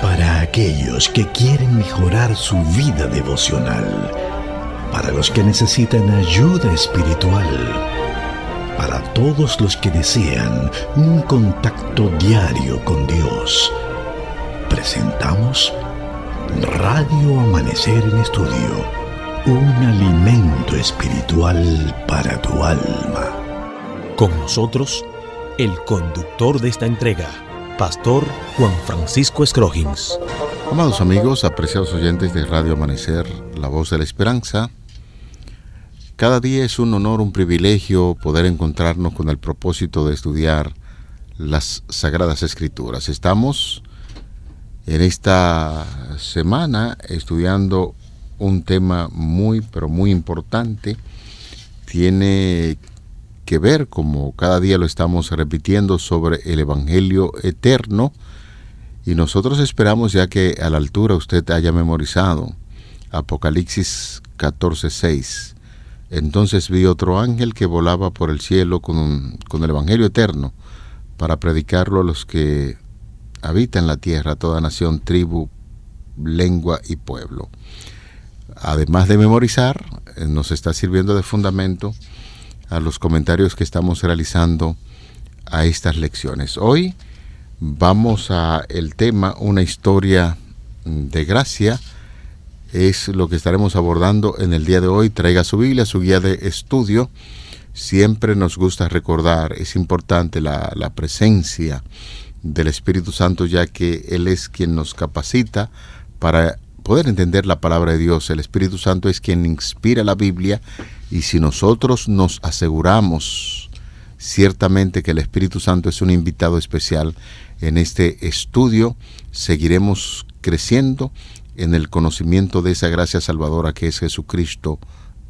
Para aquellos que quieren mejorar su vida devocional, para los que necesitan ayuda espiritual, para todos los que desean un contacto diario con Dios, presentamos Radio Amanecer en Estudio, un alimento espiritual para tu alma. Con nosotros, el conductor de esta entrega, Pastor Juan Francisco Scroggins. Amados amigos, apreciados oyentes de Radio Amanecer, la voz de la esperanza, cada día es un honor, un privilegio poder encontrarnos con el propósito de estudiar las Sagradas Escrituras. Estamos en esta semana estudiando un tema muy, pero muy importante. Tiene que ver, como cada día lo estamos repitiendo, sobre el Evangelio eterno, y nosotros esperamos ya que a la altura usted haya memorizado Apocalipsis 14:6. Entonces vi otro ángel que volaba por el cielo con el Evangelio eterno para predicarlo a los que habitan la tierra, toda nación, tribu, lengua y pueblo. Además de memorizar, nos está sirviendo de fundamento a los comentarios que estamos realizando a estas lecciones. Hoy vamos a el tema una historia de gracia. Es lo que estaremos abordando en el día de hoy. Traiga su Biblia, su guía de estudio. Siempre nos gusta recordar, es importante la presencia del Espíritu Santo, ya que Él es quien nos capacita para poder entender la palabra de Dios. El Espíritu Santo es quien inspira la Biblia, y si nosotros nos aseguramos ciertamente que el Espíritu Santo es un invitado especial en este estudio, seguiremos creciendo en el conocimiento de esa gracia salvadora que es Jesucristo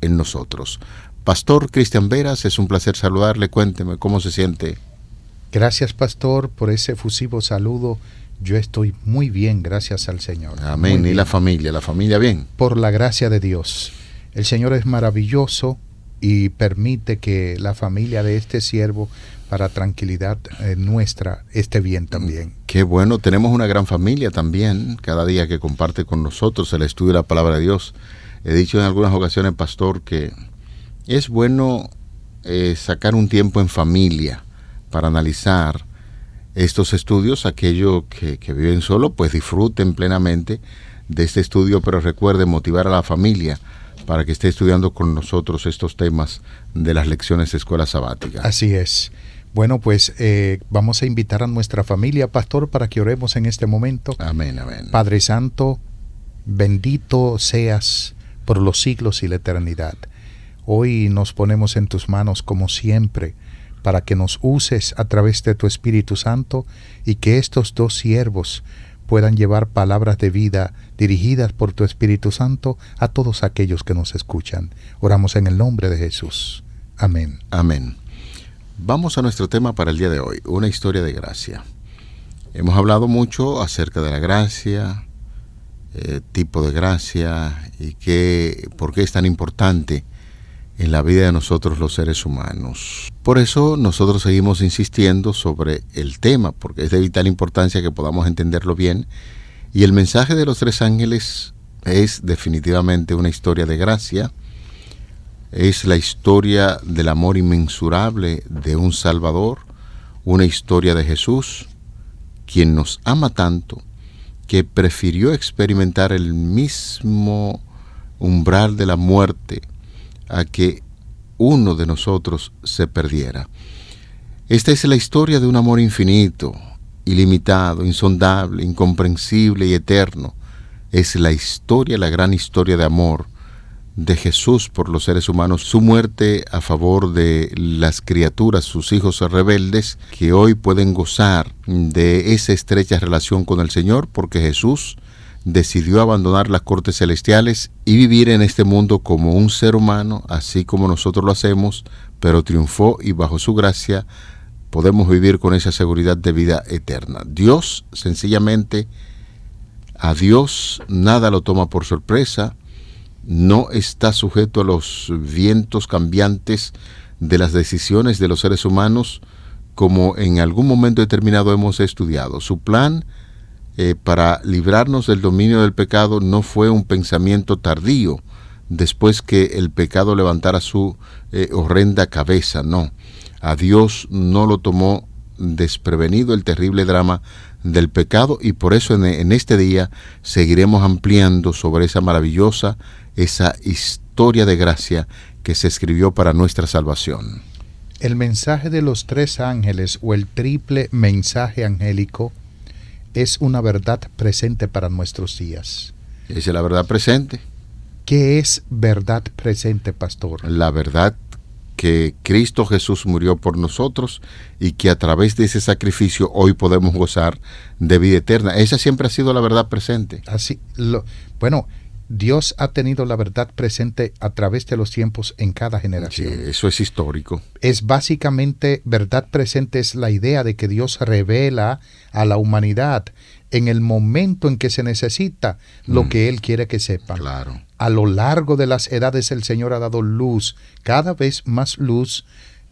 en nosotros. Pastor Cristian Veras, es un placer saludarle. Cuénteme cómo se siente. Gracias, pastor, por ese efusivo saludo. Yo estoy muy bien, gracias al Señor. Amén. ¿Y la familia bien? Por la gracia de Dios. El Señor es maravilloso y permite que la familia de este siervo, para tranquilidad nuestra, esté bien también. Qué bueno, tenemos una gran familia también, cada día que comparte con nosotros el estudio de la palabra de Dios. He dicho en algunas ocasiones, pastor, que es bueno sacar un tiempo en familia para analizar estos estudios. Aquellos que viven solo, pues disfruten plenamente de este estudio, pero recuerden motivar a la familia para que esté estudiando con nosotros estos temas de las lecciones de escuela sabática. Así es. Bueno, pues vamos a invitar a nuestra familia, pastor, para que oremos en este momento. Amén, amén. Padre Santo, bendito seas por los siglos y la eternidad. Hoy nos ponemos en tus manos como siempre, para que nos uses a través de tu Espíritu Santo y que estos dos siervos puedan llevar palabras de vida dirigidas por tu Espíritu Santo a todos aquellos que nos escuchan. Oramos en el nombre de Jesús. Amén. Amén. Vamos a nuestro tema para el día de hoy, una historia de gracia. Hemos hablado mucho acerca de la gracia, tipo de gracia y por qué es tan importante en la vida de nosotros los seres humanos. Por eso nosotros seguimos insistiendo sobre el tema, porque es de vital importancia que podamos entenderlo bien. Y el mensaje de los tres ángeles es definitivamente una historia de gracia. Es la historia del amor inmensurable de un Salvador, una historia de Jesús, quien nos ama tanto, que prefirió experimentar el mismo umbral de la muerte a que uno de nosotros se perdiera. Esta es la historia de un amor infinito, ilimitado, insondable, incomprensible y eterno. Es la historia, la gran historia de amor de Jesús por los seres humanos, su muerte a favor de las criaturas, sus hijos rebeldes, que hoy pueden gozar de esa estrecha relación con el Señor, porque Jesús decidió abandonar las cortes celestiales y vivir en este mundo como un ser humano, así como nosotros lo hacemos, pero triunfó, y bajo su gracia podemos vivir con esa seguridad de vida eterna. Dios, sencillamente, a Dios nada lo toma por sorpresa, no está sujeto a los vientos cambiantes de las decisiones de los seres humanos, como en algún momento determinado hemos estudiado. Su plan para librarnos del dominio del pecado no fue un pensamiento tardío, después que el pecado levantara su horrenda cabeza, no. A Dios no lo tomó desprevenido el terrible drama del pecado, y por eso en este día seguiremos ampliando sobre esa maravillosa, esa historia de gracia que se escribió para nuestra salvación. El mensaje de los 3 ángeles o el triple mensaje angélico es una verdad presente para nuestros días. Esa es la verdad presente. ¿Qué es verdad presente, pastor? La verdad que Cristo Jesús murió por nosotros y que a través de ese sacrificio hoy podemos gozar de vida eterna. Esa siempre ha sido la verdad presente. Bueno, Dios ha tenido la verdad presente a través de los tiempos en cada generación. Sí, eso es histórico. Es básicamente, verdad presente es la idea de que Dios revela a la humanidad en el momento en que se necesita lo que Él quiere que sepan. Claro. A lo largo de las edades el Señor ha dado luz, cada vez más luz,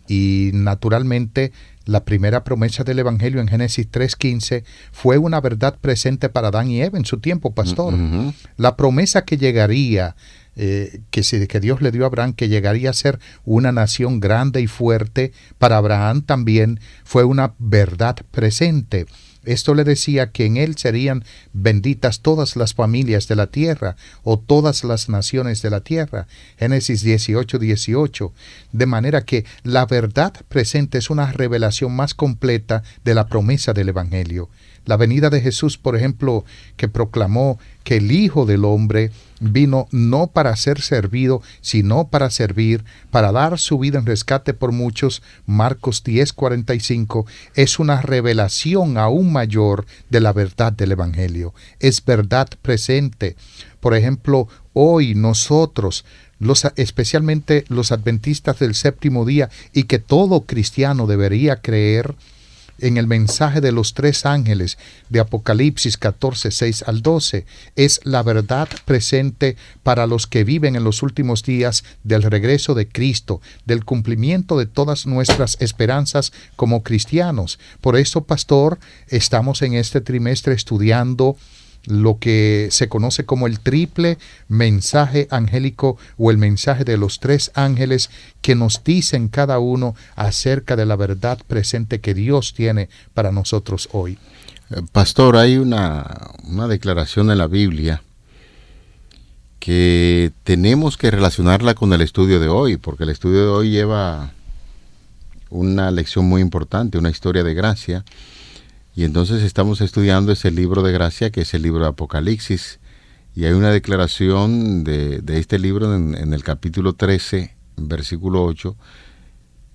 y naturalmente la primera promesa del Evangelio en Génesis 3:15 fue una verdad presente para Adán y Eva en su tiempo, pastor. Uh-huh. La promesa que llegaría, que Dios le dio a Abraham, que llegaría a ser una nación grande y fuerte, para Abraham también fue una verdad presente. Esto le decía que en él serían benditas todas las familias de la tierra, o todas las naciones de la tierra. Génesis 18:18. De manera que la verdad presente es una revelación más completa de la promesa del Evangelio. La venida de Jesús, por ejemplo, que proclamó que el Hijo del Hombre vino no para ser servido, sino para servir, para dar su vida en rescate por muchos, Marcos 10:45, es una revelación aún mayor de la verdad del Evangelio. Es verdad presente. Por ejemplo, hoy nosotros, especialmente los adventistas del séptimo día, y que todo cristiano debería creer en el mensaje de los 3 ángeles de Apocalipsis 14:6-12, es la verdad presente para los que viven en los últimos días del regreso de Cristo, del cumplimiento de todas nuestras esperanzas como cristianos. Por eso, pastor, estamos en este trimestre estudiando lo que se conoce como el triple mensaje angélico, o el mensaje de los 3 ángeles, que nos dicen cada uno acerca de la verdad presente que Dios tiene para nosotros hoy. Pastor, hay una declaración en la Biblia que tenemos que relacionarla con el estudio de hoy, porque el estudio de hoy lleva una lección muy importante, una historia de gracia. Y entonces estamos estudiando ese libro de gracia, que es el libro de Apocalipsis, y hay una declaración de este libro en el capítulo 13, versículo 8,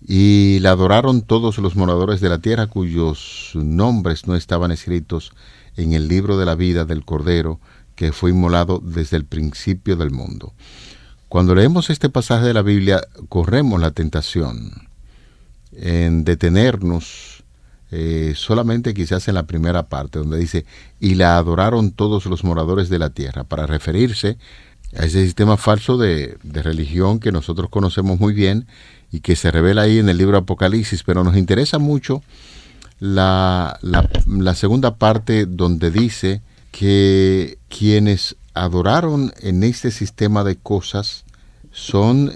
y la adoraron todos los moradores de la tierra cuyos nombres no estaban escritos en el libro de la vida del Cordero, que fue inmolado desde el principio del mundo. Cuando leemos este pasaje de la Biblia, corremos la tentación en detenernos solamente quizás en la primera parte, donde dice, y la adoraron todos los moradores de la tierra, para referirse a ese sistema falso de religión que nosotros conocemos muy bien y que se revela ahí en el libro de Apocalipsis. Pero nos interesa mucho la segunda parte, donde dice que quienes adoraron en este sistema de cosas son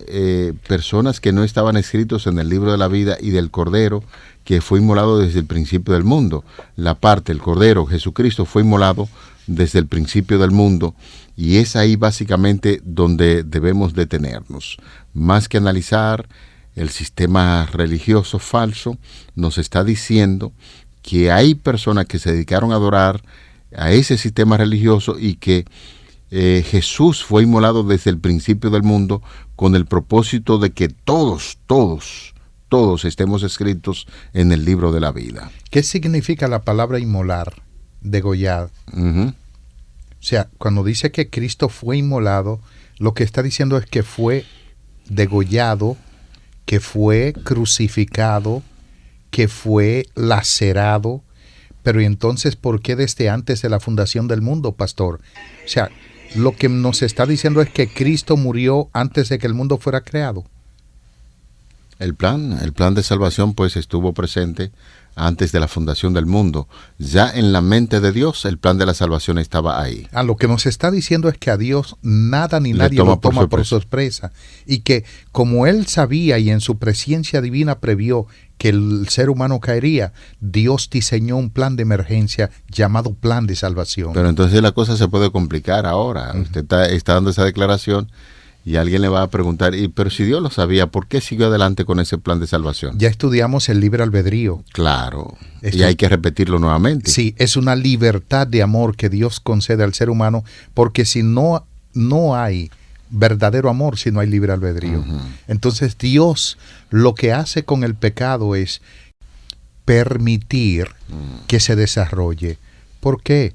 personas que no estaban escritos en el libro de la vida y del Cordero, que fue inmolado desde el principio del mundo. La parte, el Cordero, Jesucristo, fue inmolado desde el principio del mundo, y es ahí básicamente donde debemos detenernos. Más que analizar el sistema religioso falso, nos está diciendo que hay personas que se dedicaron a adorar a ese sistema religioso, y que Jesús fue inmolado desde el principio del mundo con el propósito de que todos estemos escritos en el libro de la vida. ¿Qué significa la palabra inmolar, degollar? Uh-huh. O sea, cuando dice que Cristo fue inmolado, lo que está diciendo es que fue degollado, que fue crucificado, que fue lacerado. Pero ¿y entonces por qué desde antes de la fundación del mundo, pastor? O sea, lo que nos está diciendo es que Cristo murió antes de que el mundo fuera creado. El plan de salvación pues estuvo presente antes de la fundación del mundo. Ya en la mente de Dios el plan de la salvación estaba ahí. Lo que nos está diciendo es que a Dios nada ni nadie lo toma por sorpresa. Y que como Él sabía y en su presencia divina previó que el ser humano caería, Dios diseñó un plan de emergencia llamado plan de salvación. Pero entonces la cosa se puede complicar ahora. Usted está dando esa declaración y alguien le va a preguntar, pero si Dios lo sabía, ¿por qué siguió adelante con ese plan de salvación? Ya estudiamos el libre albedrío. Claro, y hay que repetirlo nuevamente. Sí, es una libertad de amor que Dios concede al ser humano, porque si no hay verdadero amor si no hay libre albedrío. Entonces Dios lo que hace con el pecado es permitir que se desarrolle. ¿Por qué?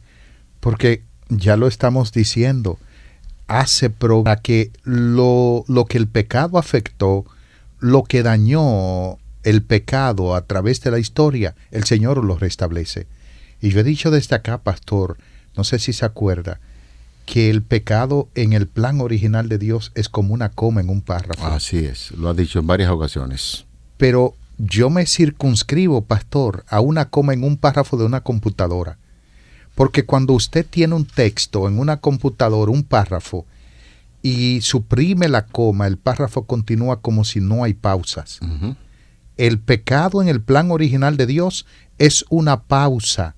Porque ya lo estamos diciendo, hace para que lo que el pecado afectó, lo que dañó el pecado a través de la historia, el Señor lo restablece. Y yo he dicho desde acá, pastor, no sé si se acuerda, que el pecado en el plan original de Dios es como una coma en un párrafo. Así es, lo ha dicho en varias ocasiones. Pero yo me circunscribo, pastor, a una coma en un párrafo de una computadora. Porque cuando usted tiene un texto en una computadora, un párrafo, y suprime la coma, el párrafo continúa como si no hay pausas. El pecado en el plan original de Dios es una pausa,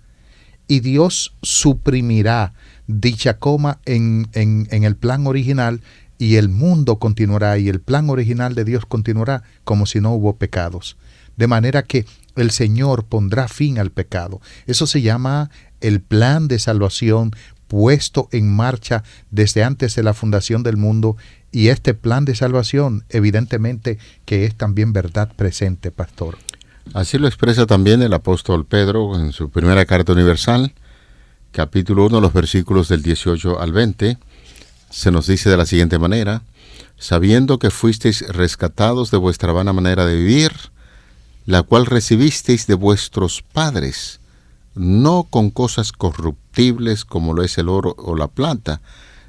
y Dios suprimirá dicha coma en el plan original, y el mundo continuará, y el plan original de Dios continuará como si no hubo pecados. De manera que el Señor pondrá fin al pecado. Eso se llama el plan de salvación puesto en marcha desde antes de la fundación del mundo, y este plan de salvación evidentemente que es también verdad presente, pastor. Así lo expresa también el apóstol Pedro en su primera carta universal, capítulo 1, los versículos del 18 al 20, se nos dice de la siguiente manera: sabiendo que fuisteis rescatados de vuestra vana manera de vivir, la cual recibisteis de vuestros padres, no con cosas corruptibles como lo es el oro o la plata,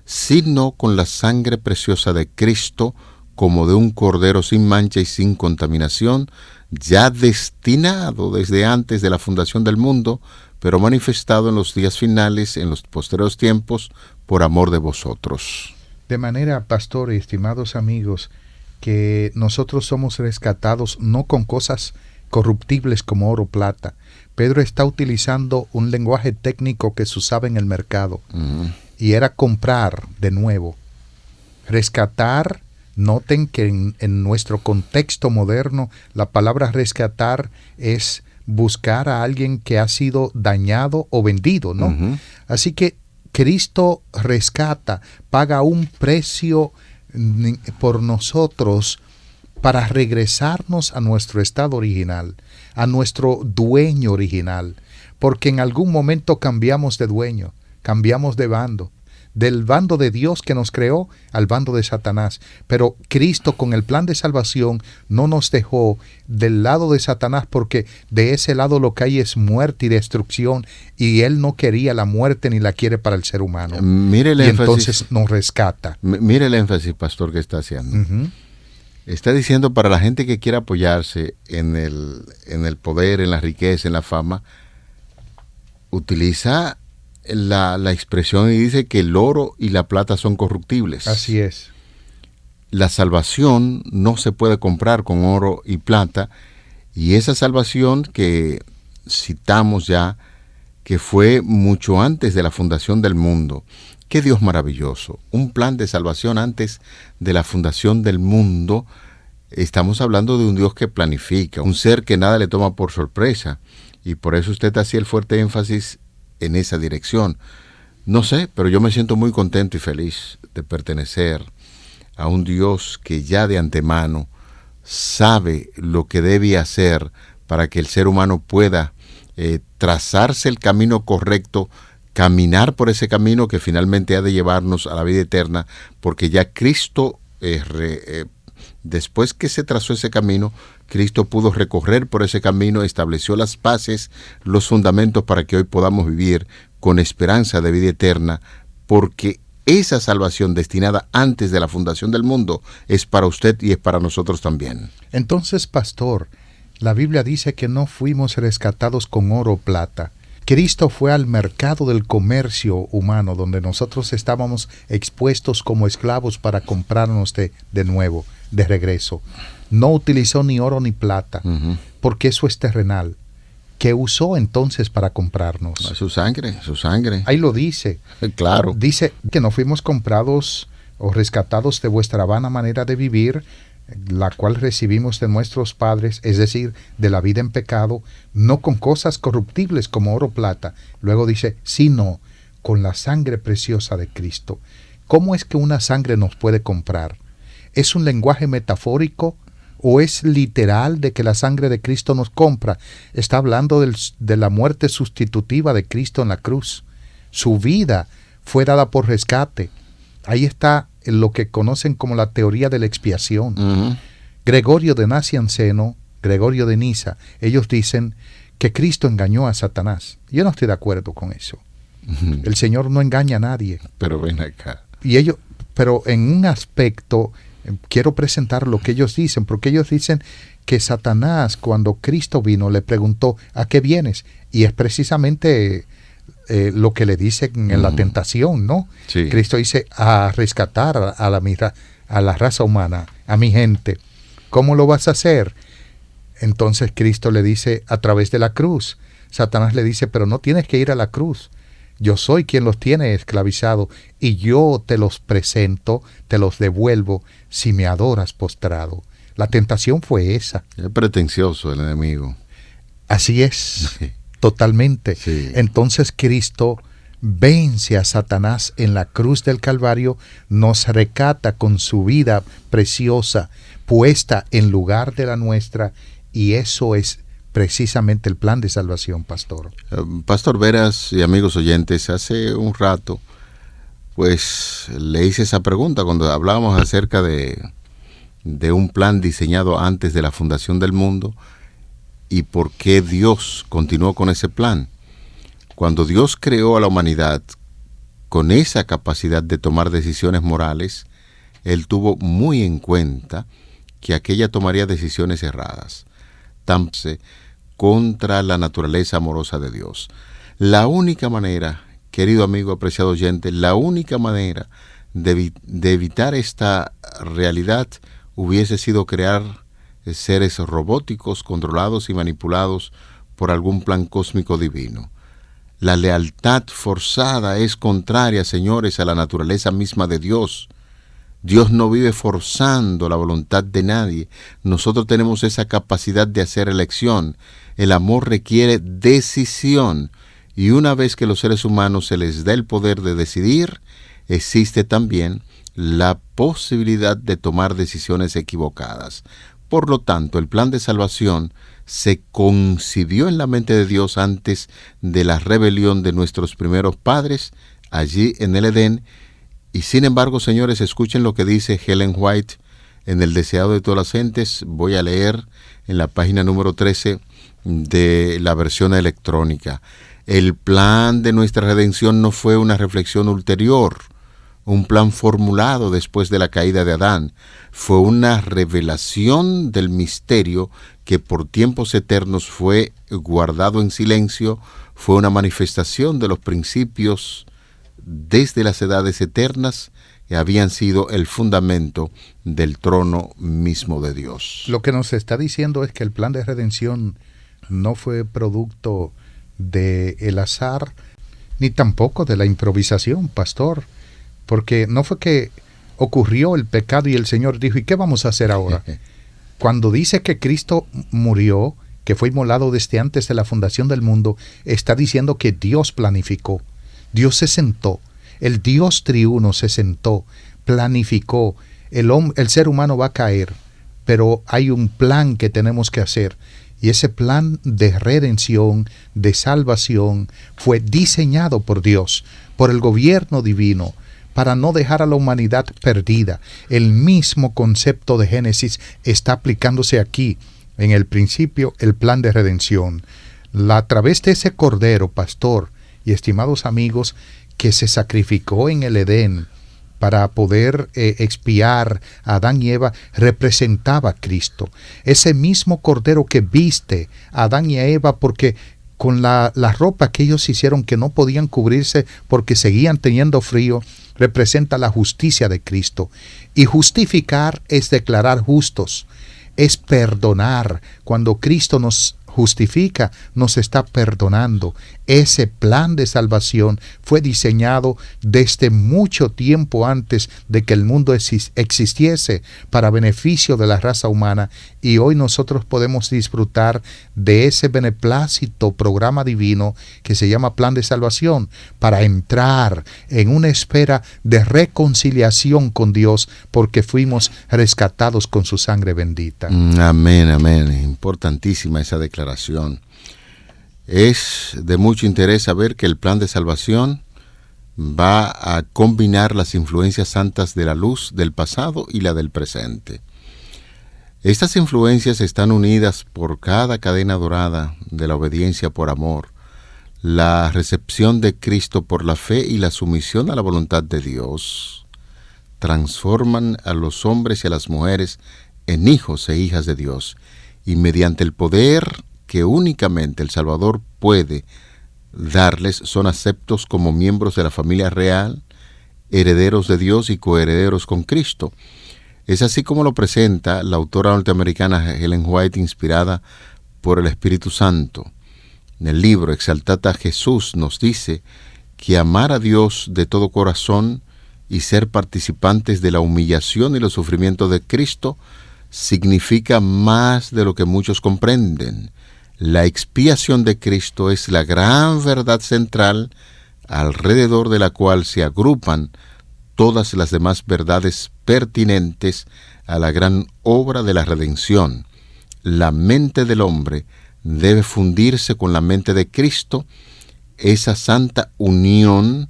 sino con la sangre preciosa de Cristo, como de un cordero sin mancha y sin contaminación, ya destinado desde antes de la fundación del mundo, pero manifestado en los días finales, en los posteriores tiempos, por amor de vosotros. De manera, pastor y estimados amigos, que nosotros somos rescatados no con cosas corruptibles como oro o plata. Pedro está utilizando un lenguaje técnico que se usaba en el mercado, y era comprar de nuevo. Rescatar, noten que en nuestro contexto moderno, la palabra rescatar es buscar a alguien que ha sido dañado o vendido, ¿no? Así que Cristo rescata, paga un precio por nosotros para regresarnos a nuestro estado original, a nuestro dueño original, porque en algún momento cambiamos de dueño, cambiamos de bando, del bando de Dios que nos creó al bando de Satanás. Pero Cristo, con el plan de salvación, no nos dejó del lado de Satanás, porque de ese lado lo que hay es muerte y destrucción, y Él no quería la muerte ni la quiere para el ser humano. Mire el énfasis, entonces nos rescata. Mire el énfasis, pastor, que está haciendo. Está diciendo, para la gente que quiera apoyarse en el poder, en la riqueza, en la fama, utiliza la expresión y dice que el oro y la plata son corruptibles. Así es. La salvación no se puede comprar con oro y plata, y esa salvación que citamos ya, que fue mucho antes de la fundación del mundo. ¡Qué Dios maravilloso! Un plan de salvación antes de la fundación del mundo. Estamos hablando de un Dios que planifica, un ser que nada le toma por sorpresa, y por eso usted hacía el fuerte énfasis en esa dirección. No sé, pero yo me siento muy contento y feliz de pertenecer a un Dios que ya de antemano sabe lo que debe hacer para que el ser humano pueda trazarse el camino correcto, caminar por ese camino que finalmente ha de llevarnos a la vida eterna, porque ya Cristo, después que se trazó ese camino, Cristo pudo recorrer por ese camino, estableció las bases, los fundamentos para que hoy podamos vivir con esperanza de vida eterna, porque esa salvación destinada antes de la fundación del mundo es para usted y es para nosotros también. Entonces, pastor, La Biblia dice que no fuimos rescatados con oro o plata. Cristo fue al mercado del comercio humano, donde nosotros estábamos expuestos como esclavos para comprarnos de nuevo, de regreso. No utilizó ni oro ni plata, porque eso es terrenal. ¿Qué usó entonces para comprarnos? Su sangre, su sangre. Ahí lo dice. Claro. Dice que no fuimos comprados o rescatados de vuestra vana manera de vivir, la cual recibimos de nuestros padres, es decir, de la vida en pecado, no con cosas corruptibles como oro o plata. Luego dice, sino con la sangre preciosa de Cristo. ¿Cómo es que una sangre nos puede comprar? ¿Es un lenguaje metafórico o es literal de que la sangre de Cristo nos compra? Está hablando de la muerte sustitutiva de Cristo en la cruz. Su vida fue dada por rescate. Ahí está lo que conocen como la teoría de la expiación. Gregorio de Nacianceno, Gregorio de Niza, ellos dicen que Cristo engañó a Satanás. Yo no estoy de acuerdo con eso. El Señor no engaña a nadie. Pero ven acá. Pero en un aspecto, quiero presentar lo que ellos dicen, porque ellos dicen que Satanás, cuando Cristo vino, le preguntó, ¿a qué vienes? Y es precisamente lo que le dicen en la tentación, ¿no? Sí. Cristo dice, a rescatar a la raza humana, a mi gente. ¿Cómo lo vas a hacer? Entonces Cristo le dice, a través de la cruz. Satanás le dice, pero no tienes que ir a la cruz. Yo soy quien los tiene esclavizados y yo te los presento, te los devuelvo si me adoras postrado. La tentación fue esa. Es pretencioso el enemigo. Así es. Totalmente. Sí. Entonces Cristo vence a Satanás en la cruz del Calvario, nos rescata con su vida preciosa puesta en lugar de la nuestra, y eso es precisamente el plan de salvación, pastor. Pastor Veras y amigos oyentes, hace un rato pues le hice esa pregunta cuando hablábamos acerca de un plan diseñado antes de la fundación del mundo. ¿Y por qué Dios continuó con ese plan? Cuando Dios creó a la humanidad con esa capacidad de tomar decisiones morales, Él tuvo muy en cuenta que aquella tomaría decisiones erradas, contra la naturaleza amorosa de Dios. La única manera, querido amigo, apreciado oyente, la única manera de evitar esta realidad hubiese sido crear seres robóticos controlados y manipulados por algún plan cósmico divino. La lealtad forzada es contraria, señores, a la naturaleza misma de Dios. Dios no vive forzando la voluntad de nadie. Nosotros tenemos esa capacidad de hacer elección. El amor requiere decisión. Y una vez que a los seres humanos se les da el poder de decidir, existe también la posibilidad de tomar decisiones equivocadas. Por lo tanto, el plan de salvación se concibió en la mente de Dios antes de la rebelión de nuestros primeros padres, allí en el Edén. Y sin embargo, señores, escuchen lo que dice Ellen White en El deseado de todas las gentes. Voy a leer en la página número 13 de la versión electrónica. El plan de nuestra redención no fue una reflexión ulterior, un plan formulado después de la caída de Adán. Fue una revelación del misterio que por tiempos eternos fue guardado en silencio. Fue una manifestación de los principios desde las edades eternas que habían sido el fundamento del trono mismo de Dios. Lo que nos está diciendo es que el plan de redención no fue producto del azar, ni tampoco de la improvisación, pastor. Porque no fue que ocurrió el pecado y el Señor dijo, ¿y qué vamos a hacer ahora? Cuando dice que Cristo murió, que fue inmolado desde antes de la fundación del mundo, está diciendo que Dios planificó. Dios se sentó. El Dios triuno se sentó, planificó. El ser humano va a caer, pero hay un plan que tenemos que hacer. Y ese plan de redención, de salvación, fue diseñado por Dios, por el gobierno divino, para no dejar a la humanidad perdida. El mismo concepto de Génesis está aplicándose aquí. En el principio, el plan de redención. A través de ese cordero, pastor y estimados amigos, que se sacrificó en el Edén para poder expiar a Adán y Eva, representaba a Cristo. Ese mismo cordero que viste a Adán y a Eva, porque con la ropa que ellos hicieron, que no podían cubrirse porque seguían teniendo frío, representa la justicia de Cristo. Y justificar es declarar justos, es perdonar. Cuando Cristo nos justifica, nos está perdonando. Ese plan de salvación fue diseñado desde mucho tiempo antes de que el mundo existiese, para beneficio de la raza humana, y hoy nosotros podemos disfrutar de ese beneplácito programa divino que se llama plan de salvación, para entrar en una espera de reconciliación con Dios, porque fuimos rescatados con su sangre bendita. Amén, amén. Importantísima esa declaración. Es de mucho interés saber que el plan de salvación va a combinar las influencias santas de la luz del pasado y la del presente. Estas influencias están unidas por cada cadena dorada de la obediencia por amor, la recepción de Cristo por la fe y la sumisión a la voluntad de Dios. Transforman a los hombres y a las mujeres en hijos e hijas de Dios, y mediante el poder que únicamente el Salvador puede darles, son aceptos como miembros de la familia real, herederos de Dios y coherederos con Cristo. Es así como lo presenta la autora norteamericana Ellen White, inspirada por el Espíritu Santo. En el libro Exaltad a Jesús nos dice que amar a Dios de todo corazón y ser participantes de la humillación y los sufrimientos de Cristo significa más de lo que muchos comprenden. La expiación de Cristo es la gran verdad central alrededor de la cual se agrupan todas las demás verdades pertinentes a la gran obra de la redención. La mente del hombre debe fundirse con la mente de Cristo. Esa santa unión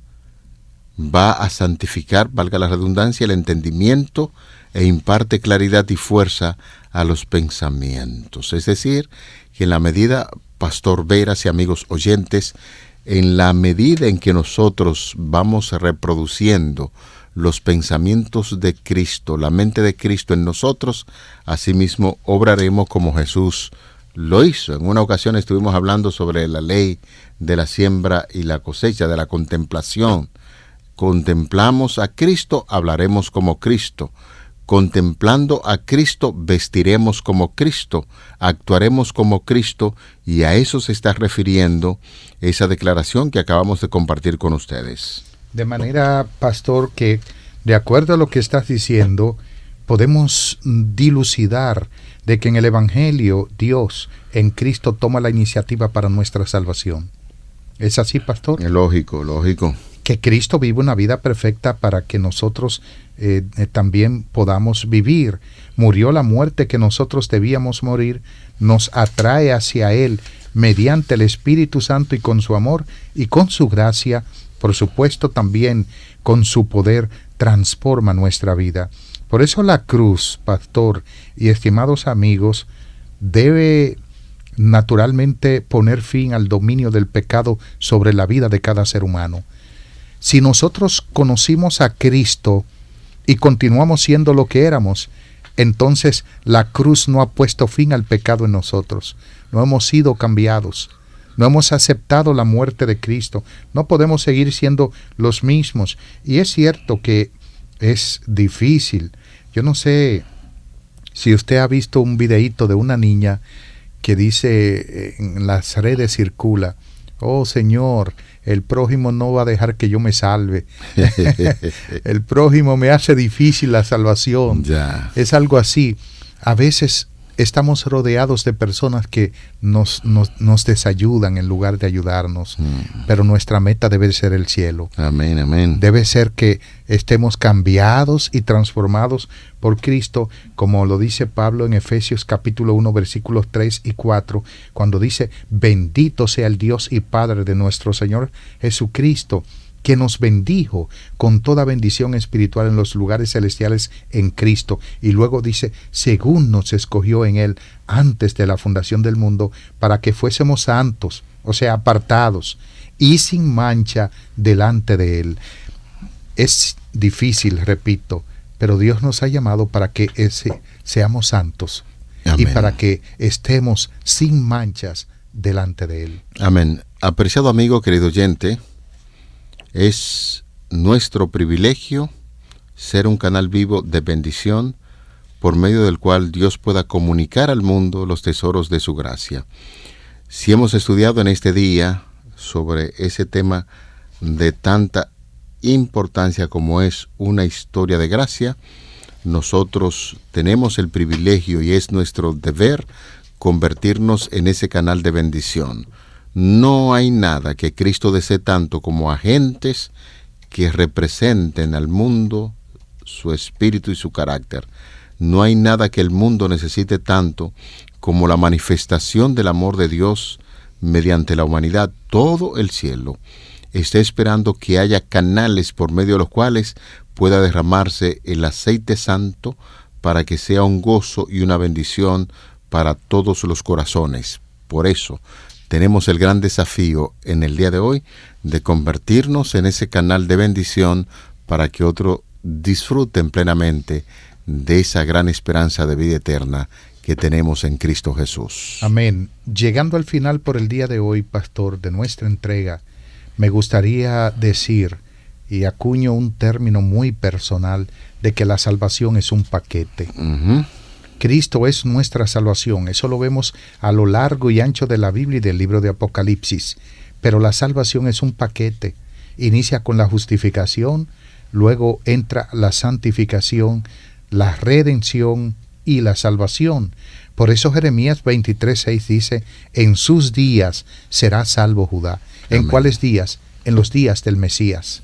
va a santificar, valga la redundancia, el entendimiento e imparte claridad y fuerza a los pensamientos. Es decir, que en la medida, Pastor Veras y amigos oyentes, en la medida en que nosotros vamos reproduciendo los pensamientos de Cristo, la mente de Cristo en nosotros, asimismo obraremos como Jesús lo hizo. En una ocasión estuvimos hablando sobre la ley de la siembra y la cosecha, de la contemplación. Contemplamos a Cristo, hablaremos como Cristo. Contemplando a Cristo, vestiremos como Cristo, actuaremos como Cristo, y a eso se está refiriendo esa declaración que acabamos de compartir con ustedes. De manera, pastor, que de acuerdo a lo que estás diciendo, podemos dilucidar de que en el Evangelio Dios en Cristo toma la iniciativa para nuestra salvación. ¿Es así, pastor? Lógico, lógico. Que Cristo vive una vida perfecta para que nosotros también podamos vivir. Murió la muerte que nosotros debíamos morir, nos atrae hacia Él mediante el Espíritu Santo y con su amor y con su gracia, por supuesto también con su poder, transforma nuestra vida. Por eso la cruz, pastor y estimados amigos, debe naturalmente poner fin al dominio del pecado sobre la vida de cada ser humano. Si nosotros conocimos a Cristo y continuamos siendo lo que éramos, entonces la cruz no ha puesto fin al pecado en nosotros. No hemos sido cambiados. No hemos aceptado la muerte de Cristo. No podemos seguir siendo los mismos. Y es cierto que es difícil. Yo no sé si usted ha visto un videíto de una niña que dice, en las redes circula: oh Señor, el prójimo no va a dejar que yo me salve. El prójimo me hace difícil la salvación. Ya. Es algo así. A veces estamos rodeados de personas que nos desayudan en lugar de ayudarnos. Pero nuestra meta debe ser el cielo. Amén, amén. Debe ser que estemos cambiados y transformados por Cristo, como lo dice Pablo en Efesios capítulo 1, versículos 3 y 4, cuando dice: bendito sea el Dios y Padre de nuestro Señor Jesucristo, que nos bendijo con toda bendición espiritual en los lugares celestiales en Cristo. Y luego dice: según nos escogió en Él antes de la fundación del mundo, para que fuésemos santos, o sea, apartados, y sin mancha delante de Él. Es difícil, repito, pero Dios nos ha llamado para que seamos santos. Amén. Y para que estemos sin manchas delante de Él. Amén. Apreciado amigo, querido oyente, es nuestro privilegio ser un canal vivo de bendición por medio del cual Dios pueda comunicar al mundo los tesoros de su gracia. Si hemos estudiado en este día sobre ese tema de tanta importancia como es una historia de gracia, nosotros tenemos el privilegio y es nuestro deber convertirnos en ese canal de bendición. No hay nada que Cristo desee tanto como agentes que representen al mundo su espíritu y su carácter. No hay nada que el mundo necesite tanto como la manifestación del amor de Dios mediante la humanidad. Todo el cielo está esperando que haya canales por medio de los cuales pueda derramarse el aceite santo para que sea un gozo y una bendición para todos los corazones. Por eso tenemos el gran desafío en el día de hoy de convertirnos en ese canal de bendición para que otros disfruten plenamente de esa gran esperanza de vida eterna que tenemos en Cristo Jesús. Amén. Llegando al final por el día de hoy, pastor, de nuestra entrega, me gustaría decir, y acuño un término muy personal, de que la salvación es un paquete. Cristo es nuestra salvación. Eso lo vemos a lo largo y ancho de la Biblia y del libro de Apocalipsis. Pero la salvación es un paquete. Inicia con la justificación, luego entra la santificación, la redención y la salvación. Por eso Jeremías 23:6 dice, en sus días será salvo Judá. ¿En Amén. ¿Cuáles días? En los días del Mesías.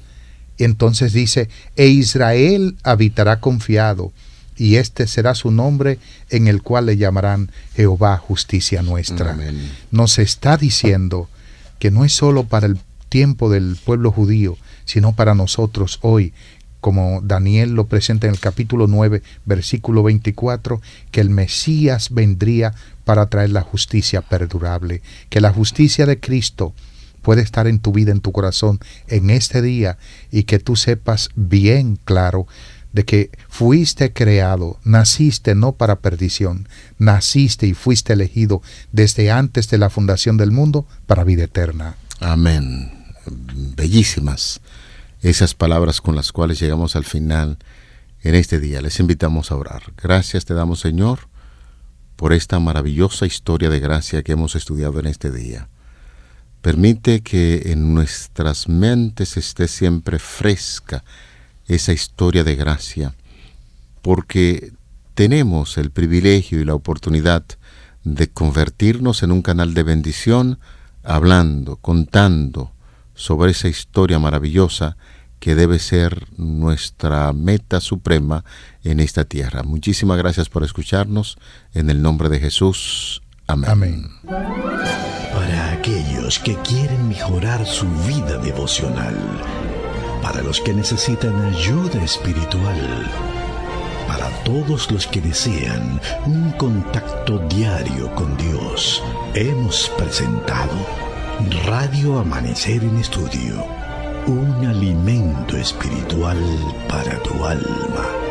Entonces dice, e Israel habitará confiado, y este será su nombre, en el cual le llamarán Jehová justicia nuestra. Amén. Nos está diciendo que no es solo para el tiempo del pueblo judío, sino para nosotros hoy, como Daniel lo presenta en el capítulo 9, versículo 24, que el Mesías vendría para traer la justicia perdurable, que la justicia de Cristo puede estar en tu vida, en tu corazón, en este día, y que tú sepas bien claro de que fuiste creado, naciste no para perdición, naciste y fuiste elegido desde antes de la fundación del mundo para vida eterna. Amén. Bellísimas esas palabras con las cuales llegamos al final en este día. Les invitamos a orar. Gracias te damos, Señor, por esta maravillosa historia de gracia que hemos estudiado en este día. Permite que en nuestras mentes esté siempre fresca esa historia de gracia, porque tenemos el privilegio y la oportunidad de convertirnos en un canal de bendición, hablando, contando sobre esa historia maravillosa que debe ser nuestra meta suprema en esta tierra. Muchísimas gracias por escucharnos. En el nombre de Jesús. Amén. Amén. Para aquellos que quieren mejorar su vida devocional, para los que necesitan ayuda espiritual, para todos los que desean un contacto diario con Dios, hemos presentado Radio Amanecer en Estudio, un alimento espiritual para tu alma.